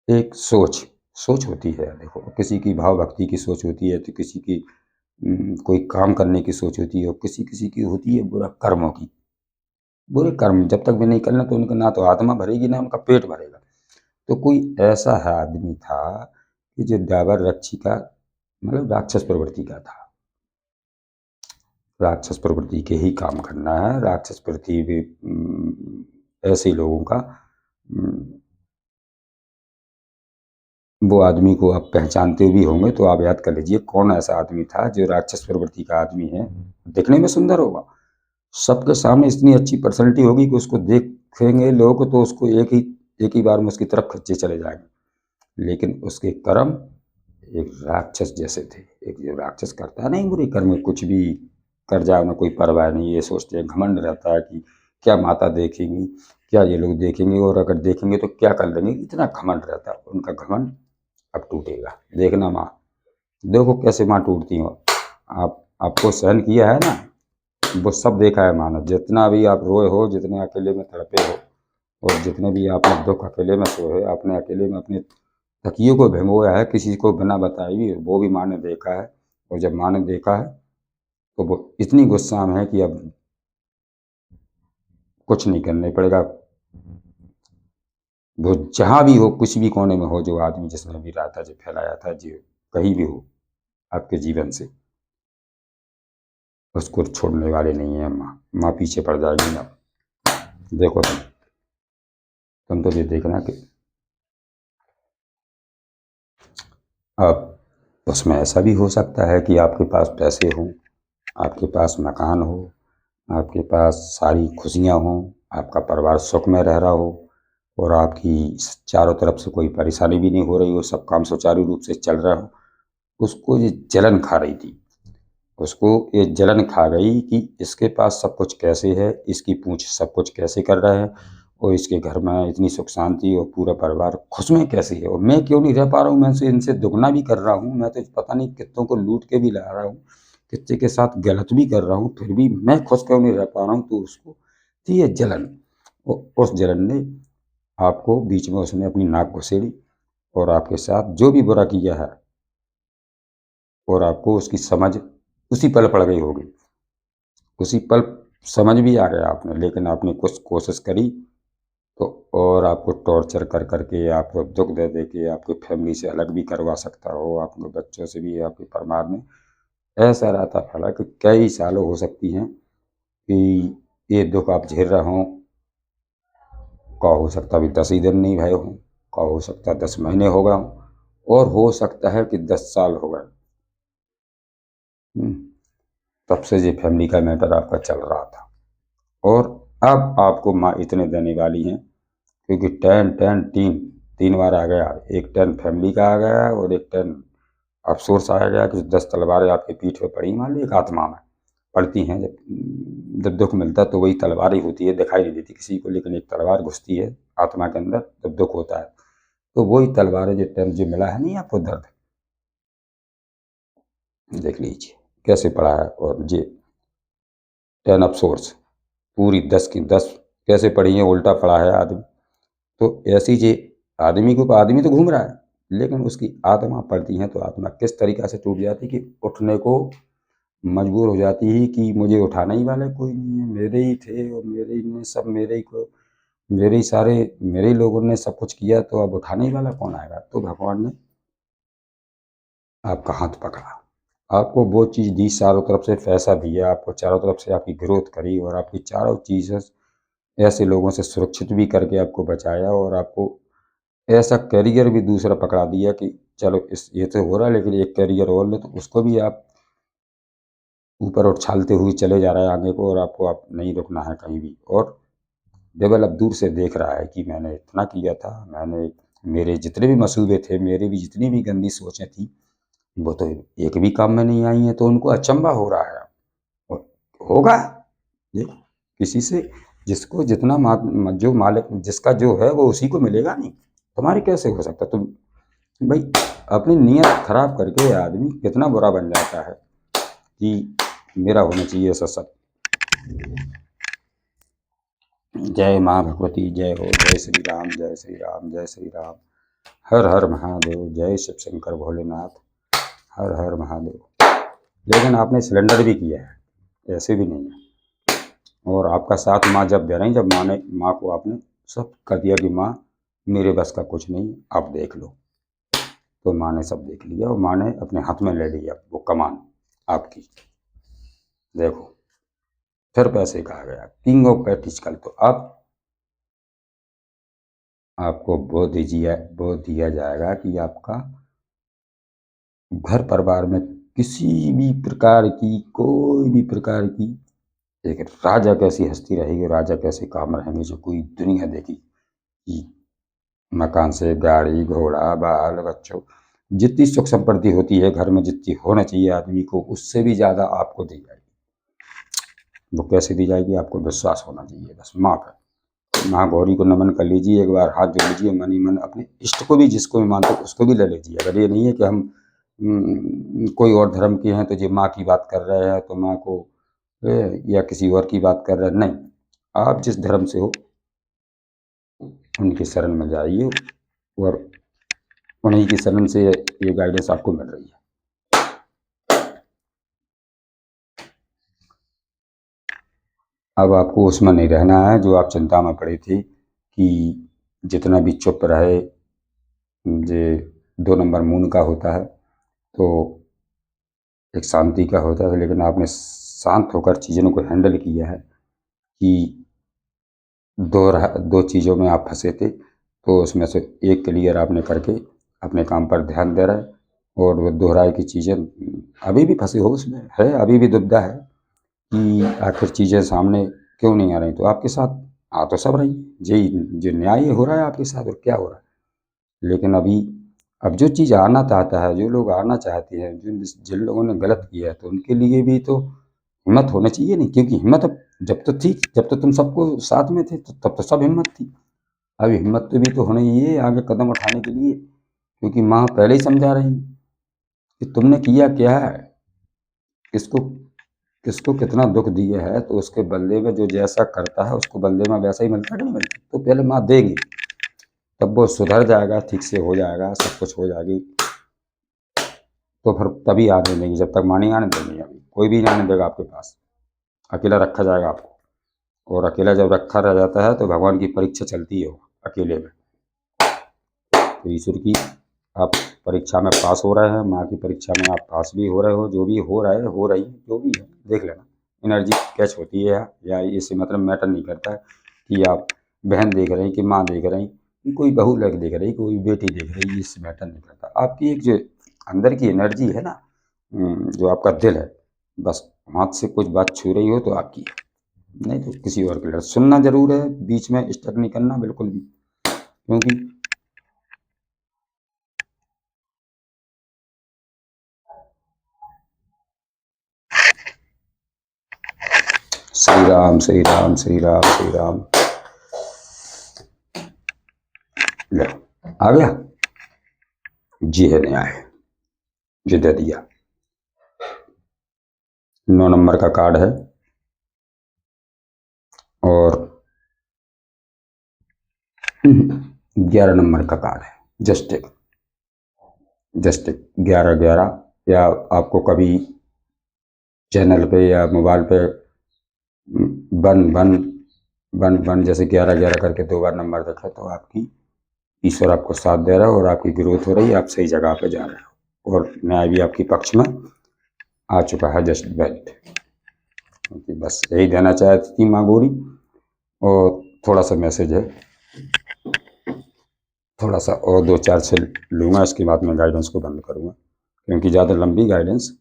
S1: एक सोच सोच होती है। देखो, किसी की भाव भक्ति की सोच होती है, तो किसी की कोई काम करने की सोच होती है और किसी किसी की होती है बुरा कर्मों की। बुरे कर्म जब तक भी नहीं करना तो उनका ना तो आत्मा भरेगी ना उनका पेट भरेगा। तो कोई ऐसा है आदमी था कि जो डाबर रक्षी का मतलब राक्षस प्रवृत्ति का था। राक्षस प्रवृत्ति के ही काम करना है, राक्षस प्रवृत्ति भी ऐसे लोगों का वो आदमी को आप पहचानते भी होंगे तो आप याद कर लीजिए कौन ऐसा आदमी था जो राक्षस प्रवृत्ति का आदमी है। दिखने में सुंदर होगा, सबके सामने इतनी अच्छी पर्सनैलिटी होगी कि उसको देखेंगे लोग तो उसको एक ही बार में उसकी तरफ खींचे चले जाएंगे, लेकिन उसके कर्म एक राक्षस जैसे थे। एक जो राक्षस करता है नहीं बुरे कर्म, कुछ भी कर जाए ना कोई परवाह नहीं, ये सोचते हैं, घमंड रहता है कि क्या माता देखेंगी, क्या ये लोग देखेंगे और अगर देखेंगे तो क्या कर लेंगे, इतना घमंड रहता है उनका। घमंड अब टूटेगा, देखना माँ, देखो कैसे माँ टूटती हो। आपको सहन किया है ना, वो सब देखा है माँ ने। जितना भी आप रोए हो, जितने अकेले में तड़पे हो और जितने भी आपने दुख अकेले में सोए, आपने अकेले में अपने तकिए को भिगोया है किसी को बिना बताए भी, वो भी माँ ने देखा है। और जब माँ ने देखा है तो वो इतनी गुस्सा में है कि अब कुछ नहीं करने पड़ेगा। वो जहाँ भी हो, कुछ भी कोने में हो, जो आदमी जिसने भी रायता जो फैलाया था, जो कहीं भी हो आपके जीवन से, उसको छोड़ने वाले नहीं है माँ। माँ पीछे पड़ जाएगी ना। देखो तुम तो ये देखना कि अब उसमें ऐसा भी हो सकता है कि आपके पास पैसे हों, आपके पास मकान हो, आपके पास सारी खुशियाँ हों, आपका परिवार सुख में रह रहा हो और आपकी चारों तरफ से कोई परेशानी भी नहीं हो रही हो, सब काम सुचारू रूप से चल रहा हो। उसको ये जलन खा रही थी, उसको ये जलन खा गई कि इसके पास सब कुछ कैसे है, इसकी पूँछ सब कुछ कैसे कर रहा है और इसके घर में इतनी सुख शांति और पूरा परिवार खुश में कैसे है और मैं क्यों नहीं रह पा रहा हूँ। मैं से इनसे दुगना भी कर रहा हूँ, मैं तो पता नहीं कितनों को लूट के भी ला रहा हूँ, कितने के साथ गलत भी कर रहा हूँ, फिर भी मैं खुश क्यों नहीं रह पा रहा हूँ। तो उसको थी ये जलन, उस जलन ने आपको बीच में उसने अपनी नाक घुसेड़ी और आपके साथ जो भी बुरा किया है और आपको उसकी समझ उसी पल पड़ गई होगी, उसी पल समझ भी आ गया आपने, लेकिन आपने कुछ कोशिश करी तो और आपको टॉर्चर कर करके, आपको दुख दे दे के, आपकी फैमिली से अलग भी करवा सकता हो, आपके बच्चों से भी, आपके परिवार में ऐसा रहता फैला कि कई सालों हो सकती हैं कि ये दुख आप झेल रहे हों। का हो सकता अभी 10 ही दिन नहीं भये हों, का हो सकता 10 महीने हो गए हों और हो सकता है कि 10 साल हो गए। तब से ये फैमिली का मैटर आपका चल रहा था, और अब आपको माँ इतने देने वाली हैं, क्योंकि 10 बार आ गया। एक 10 फैमिली का आ गया और एक 10 अफसोस आ गया कि 10 तलवारें आपकी पीठ पे पड़ी। मान ली एक आत्मा में पड़ती हैं, जब दुख मिलता है तो वही तलवार ही होती है, दिखाई नहीं देती किसी को, लेकिन एक तलवार घुसती है आत्मा के अंदर जब दुख होता है, तो वही तलवार है। जो 10 जो मिला है नहीं आपको दर्द, देख लीजिए कैसे पड़ा है। और ये 10 अफसोस पूरी 10 की 10 कैसे पड़ी है, उल्टा पड़ा है आदमी। तो ऐसी जे आदमी को, आदमी तो घूम रहा है, लेकिन उसकी आत्मा पड़ती है तो आत्मा किस तरीका से टूट जाती कि उठने को मजबूर हो जाती है कि मुझे उठाने ही वाला कोई नहीं है, मेरे ही थे और मेरे ही ने सब, मेरे ही को, मेरे ही सारे, मेरे ही लोगों ने सब कुछ किया, तो अब उठाने ही वाला कौन आएगा। तो भगवान ने आपका हाथ पकड़ा, आपको वो चीज़ दी, चारों तरफ से पैसा दिया, आपको चारों तरफ से आपकी ग्रोथ करी, और आपकी चारों चीज़ें ऐसे लोगों से सुरक्षित भी करके आपको बचाया, और आपको ऐसा करियर भी दूसरा पकड़ा दिया कि चलो इस ये तो हो रहा है, लेकिन एक करियर और लो, तो उसको भी आप ऊपर उछालते हुए चले जा रहे हैं आगे को, और आपको आप नहीं रुकना है कहीं भी। और डेवल अब दूर से देख रहा है कि मैंने इतना किया था, मैंने, मेरे जितने भी मसूबे थे, मेरी भी जितनी भी गंदी सोचें थी, वो तो एक भी काम में नहीं आई हैं। तो उनको अचंभा हो रहा है, और होगा ये किसी से, जिसको जितना जो मालिक जिसका जो है वो उसी को मिलेगा। नहीं तुम्हारी कैसे हो सकता। तुम भाई अपनी नीयत खराब करके आदमी कितना बुरा बन जाता है कि मेरा होना चाहिए ऐसा सब। जय माँ भगवती, जय हो, जय श्री राम, जय श्री राम, जय श्री राम। हर हर महादेव, जय शिव शंकर भोलेनाथ, हर हर महादेव। लेकिन आपने सिलेंडर भी किया है, ऐसे भी नहीं है। और आपका साथ माँ जब दे रही, जब माँ को आपने सब कह दिया कि माँ मेरे बस का कुछ नहीं, आप देख लो, तो माँ ने सब देख लिया, और माँ ने अपने हाथ में ले लिया वो कमान आपकी। देखो फिर पैसे कहा गया, किंग ऑफ पैटिस्कल। तो अब आपको वो दिया जाएगा कि आपका घर परिवार में किसी भी प्रकार की, कोई भी प्रकार की, एक राजा कैसी हस्ती रहेगी, राजा कैसे काम रहेंगे, जो कोई दुनिया देखी कि मकान से गाड़ी घोड़ा बाल बच्चों, जितनी सुख संपत्ति होती है घर में, जितनी होना चाहिए आदमी को, उससे भी ज़्यादा आपको दी जाएगी। वो कैसे दी जाएगी, आपको विश्वास होना चाहिए बस माँ पर। माँ गौरी को नमन कर लीजिए, एक बार हाथ जोड़ लीजिए, मन ही मन अपने इष्ट को भी, जिसको भी मानते उसको भी ले लीजिए। अगर ये नहीं है कि हम कोई और धर्म के हैं तो ये माँ की बात कर रहे हैं तो माँ को या किसी और की बात कर रहे हैं, नहीं, आप जिस धर्म से हो उनकी शरण में जाइए, और उन्हीं की शरण से ये गाइडेंस आपको मिल रही है। अब आपको उसमें नहीं रहना है जो आप चिंता में पड़े थे कि जितना भी चुप रहे, ये 2 नंबर मून का होता है, तो एक शांति का होता है, लेकिन आपने शांत होकर चीज़ों को हैंडल किया है कि दो चीज़ों में आप फंसे थे, तो उसमें से एक क्लियर आपने करके अपने काम पर ध्यान दे रहे हैं। और वो दोहराए की चीज़ें अभी भी फंसे हो उसमें है, अभी भी दुविधा है कि आखिर चीज़ें सामने क्यों नहीं आ रही। तो आपके साथ आ तो सब रही, यही जो न्याय हो रहा है आपके साथ, और क्या हो रहा है। लेकिन अभी अब जो चीज़ आना चाहता है, जो लोग आना चाहते हैं, जिन लोगों ने गलत किया है, तो उनके लिए भी तो हिम्मत होनी चाहिए। नहीं, क्योंकि हिम्मत अब जब तो थी, जब तो तुम सबको साथ में थे, तो तब तो सब हिम्मत थी। अब हिम्मत तो भी तो होनी ही है आगे कदम उठाने के लिए, क्योंकि माँ पहले ही समझा रही कि तुमने किया क्या है, किसको किसको कितना दुख दिया है, तो उसके बदले में जो जैसा करता है उसको बदले में वैसा ही मिलता है कि नहीं मिलता। तो पहले माँ देगी, तब वो सुधर जाएगा, ठीक से हो जाएगा, सब कुछ हो जाएगी, तो फिर तभी आने देंगी। जब तक माँ नहीं आने देंगी, अभी कोई भी नहीं आने देगा आपके पास, अकेला रखा जाएगा आपको। और अकेला जब रखा रह जाता है तो भगवान की परीक्षा चलती है अकेले में। तो ईश्वर की आप परीक्षा में पास हो रहे हैं, माँ की परीक्षा में आप पास भी हो रहे हो, जो भी हो रहा है, हो रही जो भी है, देख लेना एनर्जी कैच होती है, या इससे मतलब मैटर नहीं करता है कि आप बहन देख रही कि माँ देख रही कि कोई बहू लग देख रही, कोई बेटी देख रही, इससे मैटर नहीं करता। आपकी एक जो अंदर की एनर्जी है ना, जो आपका दिल है, बस हाथ से कुछ बात छू रही हो तो आपकी है, नहीं तो किसी और की लड़। सुनना जरूर है, बीच में स्टक नहीं करना बिल्कुल भी, क्योंकि श्री राम श्री राम श्री राम श्री राम। ले, आ गया जी, है नहीं आए जी, दे दिया। 9 नंबर का कार्ड है और 11 नंबर का कार्ड है। जस्ट 11-11, या आपको कभी चैनल पे या मोबाइल पे वन वन वन वन जैसे 11-11 करके 2 बार नंबर देखा, तो आपकी ईश्वर आपको साथ दे रहा है और आपकी ग्रोथ हो रही है, आप सही जगह पे जा रहे हो और न्याय भी आपके पक्ष में आ चुका है। जस्ट वेट, क्योंकि बस यही देना चाहती थी माँ गौरी। और थोड़ा सा मैसेज है, थोड़ा सा और 2-4 से लूँगा, इसके बाद मैं गाइडेंस को बंद करूँगा, क्योंकि ज़्यादा लंबी गाइडेंस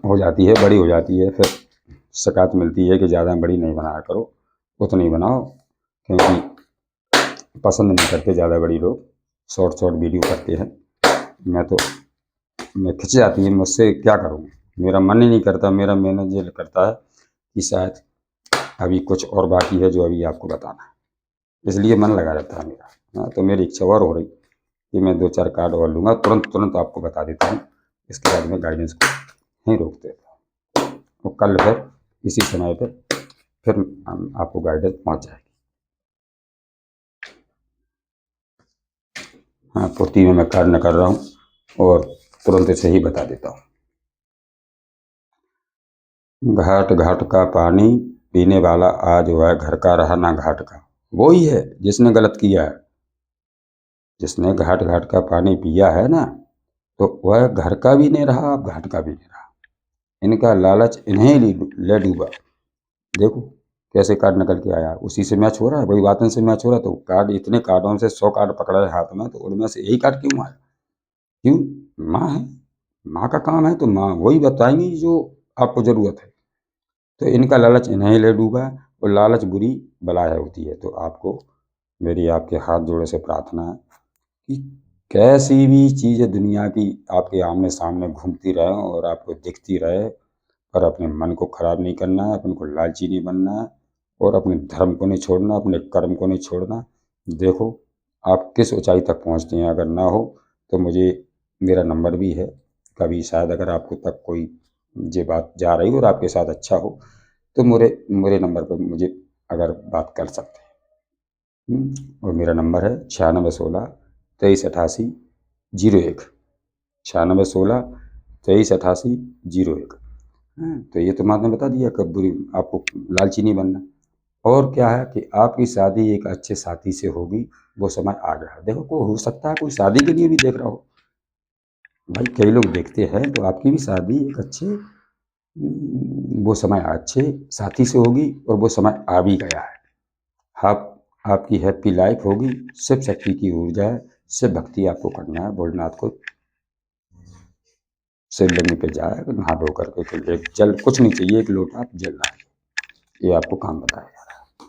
S1: हो जाती है, बड़ी हो जाती है, फिर शिकायत मिलती है कि ज़्यादा बड़ी नहीं बनाया करो, उतनी ही बनाओ, क्योंकि पसंद नहीं करते ज़्यादा बड़ी लोग, शॉर्ट वीडियो करते हैं। मैं खिंच जाती है, मुझसे क्या करूँ, मेरा मन ही नहीं करता, मेरा मैनेजर करता है कि शायद अभी कुछ और बाकी है जो अभी आपको बताना है, इसलिए मन लगा रहता है मेरा। हाँ, तो मेरी इच्छा और हो रही कि मैं 2-4 कार्ड और लूँगा, तुरंत आपको बता देता हूँ, इसके बाद में गाइडेंस को नहीं रोक देता हूँ। और कल फिर इसी समय पर फिर आपको गाइडेंस पहुँच जाएगी। हाँ, पूर्ति में मैं कार्य न कर रहा हूँ और तुरंत से ही बता देता हूँ। घाट घाट का पानी पीने वाला आज वह घर का रहा ना घाट का। वो ही है जिसने गलत किया है, जिसने घाट घाट का पानी पिया है ना, तो वह घर का भी नहीं रहा, अब घाट का भी नहीं रहा। इनका लालच इन्हें ले डूबा। देखो कैसे कार्ड निकल के आया, उसी से मैच हो रहा है, वही बातन से मैच हो रहा है। तो कार्ड, इतने कार्डों से 100 कार्ड पकड़ा है हाथ में, तो उनमें से यही कार्ड क्यों आया? क्यों? माँ है, माँ का काम है, तो माँ वही बताएंगी जो आपको जरूरत है। तो इनका लालच इन्हें ले डूबा है, और लालच बुरी बलाया होती है। तो आपको मेरी आपके हाथ जोड़े से प्रार्थना है कि कैसी भी चीज़ दुनिया की आपके आमने सामने घूमती रहे और आपको दिखती रहे, पर अपने मन को खराब नहीं करना है, अपने को लालची नहीं बनना है, और अपने धर्म को नहीं छोड़ना, अपने कर्म को नहीं छोड़ना। देखो आप किस ऊंचाई तक पहुंचते हैं, अगर ना हो तो मुझे, मेरा नंबर भी है, कभी शायद अगर आपको तक कोई ये बात जा रही हो और आपके साथ अच्छा हो, तो मेरे मेरे नंबर पर मुझे अगर बात कर सकते हैं। और मेरा नंबर है 9616 2388 01, 9616 2388 01। तो ये तो आपने बता दिया, कब बुरी आपको लालची नहीं बनना। और क्या है कि आपकी शादी एक अच्छे साथी से होगी, वो समय आ गया। देखो को हो सकता है कोई शादी के लिए भी देख रहा हो, भाई कई लोग देखते हैं, तो आपकी भी शादी एक अच्छे वो समय अच्छे साथी से होगी, और वो समय आ भी गया है। आप आपकी हैप्पी लाइफ होगी, शिव शक्ति की ऊर्जा है, शिव भक्ति आपको करना है। भोलेनाथ को शिवलिंग पे जाए, नहा धो करके एक जल, कुछ नहीं चाहिए, एक लोटा आप जल लाए, ये आपको काम बताया जा रहा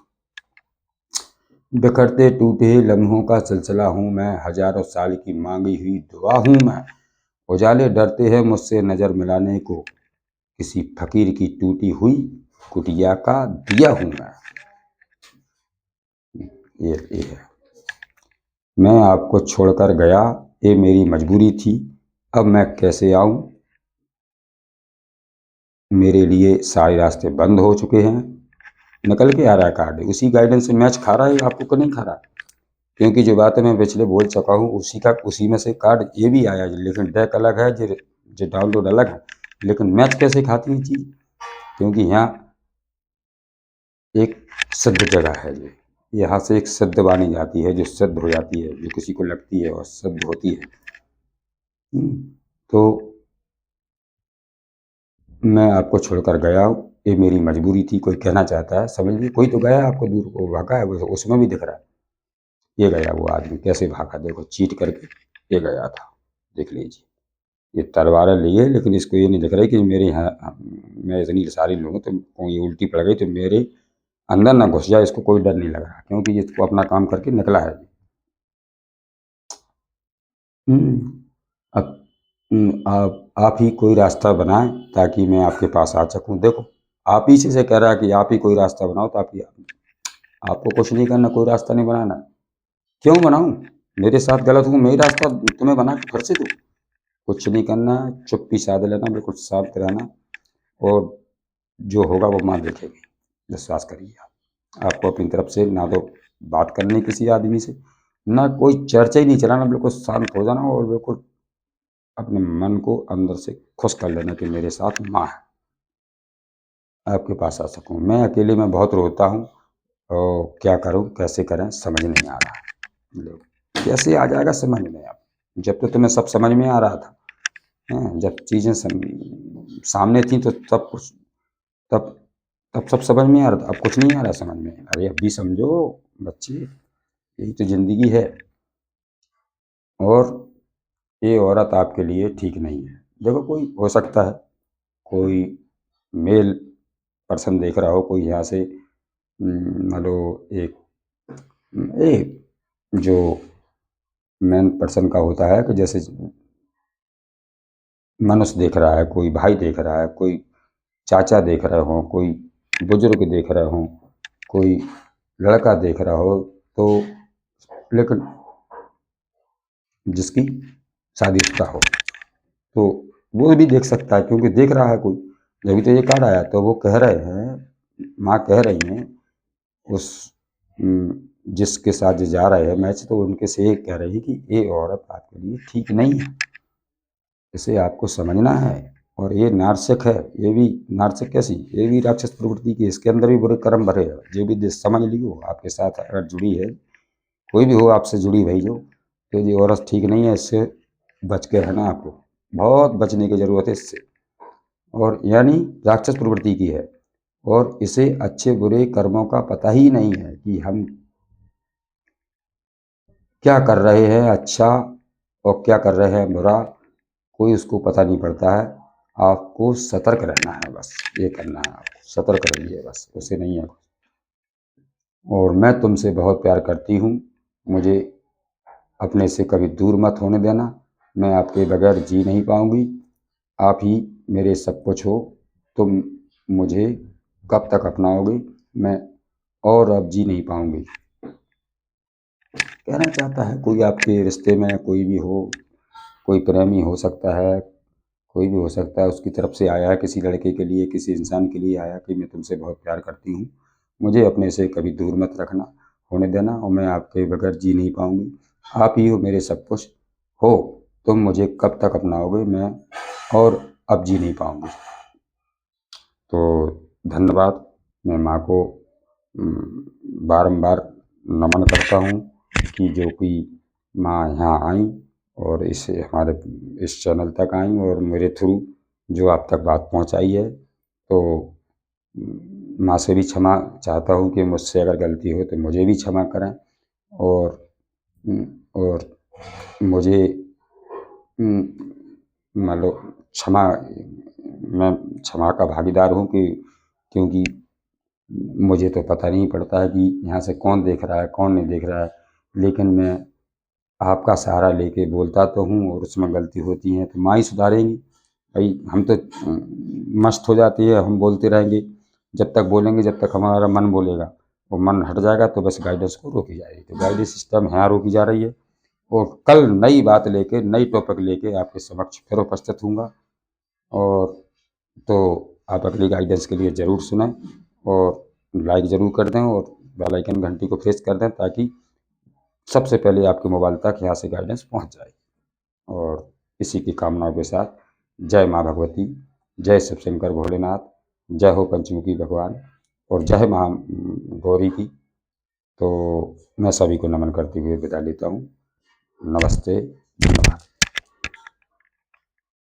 S1: है। बिखरते टूटे लम्हों का सिलसिला हूँ मैं, हजारों साल की मांगी हुई दुआ हूँ मैं। उजाले डरते हैं मुझसे नजर मिलाने को, किसी फकीर की टूटी हुई कुटिया का दिया हूँ मैं। ये है, मैं आपको छोड़कर गया, ये मेरी मजबूरी थी, अब मैं कैसे आऊं, मेरे लिए सारे रास्ते बंद हो चुके हैं। निकल के आ रहा है कार्ड, उसी गाइडेंस से मैच खा रहा है आपको, को नहीं खा रहा, क्योंकि जो बातें मैं पिछले बोल चुका हूँ उसी में से कार्ड ये भी आया, लेकिन डेक अलग है, जो डाउनलोड अलग है, लेकिन मैच कैसे खाती है चीज़, क्योंकि यहाँ एक सिद्ध जगह है, ये यहाँ से एक सिद्ध वाणी जाती है, जो सिद्ध हो जाती है, जो किसी को लगती है और सिद्ध होती है। तो मैं आपको छोड़कर गया हूँ, ये मेरी मजबूरी थी, कोई कहना चाहता है समझ लीजिए, कोई तो गया आपको दूर, वो वाक़ा है, वो उसमें भी दिख रहा है। ये गया वो आदमी, कैसे भागा देखो, चीट करके ये गया था। देख लीजिए, ये तलवारें लिए, लेकिन इसको ये नहीं दिख रही कि मेरे यहाँ मैं इतनी सारी लूँ तो कोई उल्टी पड़ गई तो मेरे अंदर ना घुस जाए, इसको कोई डर नहीं लग रहा, क्योंकि ये इसको अपना काम करके निकला है। अब आप ही कोई रास्ता बनाएं ताकि मैं आपके पास आ सकूं। देखो, आप ही से कह रहा है कि आप ही कोई रास्ता बनाओ ताकि आपको कुछ नहीं करना, कोई रास्ता नहीं बनाना। क्यों बनाऊं? मेरे साथ गलत हूँ, मैं ही रास्ता तुम्हें बना के फिर से दूँ? कुछ नहीं करना, चुप्पी साध लेना, बिल्कुल शांत रहना, और जो होगा वो माँ देखेगी। विश्वास करिए आपको अपनी तरफ से ना तो बात करनी किसी आदमी से, ना कोई चर्चा ही नहीं चलाना, बिल्कुल शांत हो जाना और बिल्कुल अपने मन को अंदर से खुश कर लेना कि मेरे साथ माँ है, आपके पास आ सकूँ। मैं अकेले में बहुत रोता हूँ और क्या करूँ, कैसे करें, समझ नहीं आ रहा। लो, कैसे आ जाएगा समझ में आप, जब तो तुम्हें सब समझ में आ रहा था। जब चीज़ें सामने थी तो सब कुछ, तब तब सब समझ में आ रहा था, अब कुछ नहीं आ रहा समझ में। अरे अब भी समझो बच्चे, यही तो ज़िंदगी है। और ये औरत आपके लिए ठीक नहीं है। देखो, कोई हो सकता है, कोई मेल पर्सन देख रहा हो, कोई यहाँ से मान लो एक एक जो मेन पर्सन का होता है कि जैसे मनुष्य देख रहा है, कोई भाई देख रहा है, कोई चाचा देख रहे हो, कोई बुजुर्ग देख रहे हो, कोई लड़का देख रहा हो, तो लेकिन जिसकी शादीशुदा हो तो वो भी देख सकता है, क्योंकि देख रहा है कोई, जब तो ये कार्ड आया। तो वो कह रहे हैं, माँ कह रही हैं उस जिसके साथ जो जा रहे हैं मैच, तो उनके से ये कह रही है कि ये औरत आपके लिए ठीक नहीं है, इसे आपको समझना है। और ये नारसिक है, ये भी नारसिक कैसी, ये भी राक्षस प्रवृत्ति की, इसके अंदर भी बुरे कर्म भरे हैं। जो भी समझ लियो, आपके साथ अगर जुड़ी है, कोई भी हो आपसे जुड़ी भाई जो, तो ये औरत ठीक नहीं है, इससे बच के रहना, आपको बहुत बचने की ज़रूरत है इससे। और यानी राक्षस प्रवृत्ति की है, और इसे अच्छे बुरे कर्मों का पता ही नहीं है कि हम क्या कर रहे हैं अच्छा और क्या कर रहे हैं बुरा, कोई उसको पता नहीं पड़ता है। आपको सतर्क रहना है, बस ये करना है, आपको सतर्क रहिए, बस उसे नहीं है। और मैं तुमसे बहुत प्यार करती हूँ, मुझे अपने से कभी दूर मत होने देना, मैं आपके बगैर जी नहीं पाऊँगी, आप ही मेरे सब कुछ हो। तुम मुझे कब तक अपनाओगे, मैं और अब जी नहीं पाऊँगी। कहना चाहता है कोई आपके रिश्ते में कोई भी हो, कोई प्रेमी हो सकता है, कोई भी हो सकता है, उसकी तरफ से आया है किसी लड़के के लिए, किसी इंसान के लिए आया कि मैं तुमसे बहुत प्यार करती हूँ, मुझे अपने से कभी दूर मत रखना होने देना, और मैं आपके बगैर जी नहीं पाऊँगी, आप ही हो मेरे सब कुछ हो। तुम मुझे कब तक अपनाओगे, मैं और अब जी नहीं पाऊँगी। तो धन्यवाद। मैं माँ को बारंबार नमन करता हूँ कि जो कि माँ यहाँ आई और इसे हमारे इस चैनल तक आई और मेरे थ्रू जो आप तक बात पहुँचाई है। तो माँ से भी क्षमा चाहता हूँ कि मुझसे अगर गलती हो तो मुझे भी क्षमा करें, और और मुझे मान लो क्षमा, मैं क्षमा का भागीदार हूँ कि क्योंकि मुझे तो पता नहीं पड़ता है कि यहाँ से कौन देख रहा है कौन नहीं देख रहा है, लेकिन मैं आपका सहारा लेके बोलता तो हूँ, और उसमें गलती होती है तो माँ ही सुधारेंगी। भाई हम तो मस्त हो जाती है, हम बोलते रहेंगे जब तक बोलेंगे, जब तक हमारा मन बोलेगा, वो मन हट जाएगा तो बस गाइडेंस को रोकी जाएगी। तो गाइडेंस सिस्टम यहाँ रोकी जा रही है, और कल नई बात लेके नई टॉपिक लेके आपके समक्ष फिर उपस्थित हूँगा। और तो आप अगली गाइडेंस के लिए ज़रूर सुनें, और लाइक ज़रूर कर दें, और बेल आइकन घंटी को प्रेस कर दें ताकि सबसे पहले आपके मोबाइल तक यहाँ से गाइडेंस पहुँच जाए। और इसी की कामनाओं के साथ जय माँ भगवती, जय शिव शंकर भोलेनाथ, जय हो पंचमुखी भगवान, और जय माँ गौरी की। तो मैं सभी को नमन करते हुए विदा लेता हूँ। नमस्ते, धन्यवाद।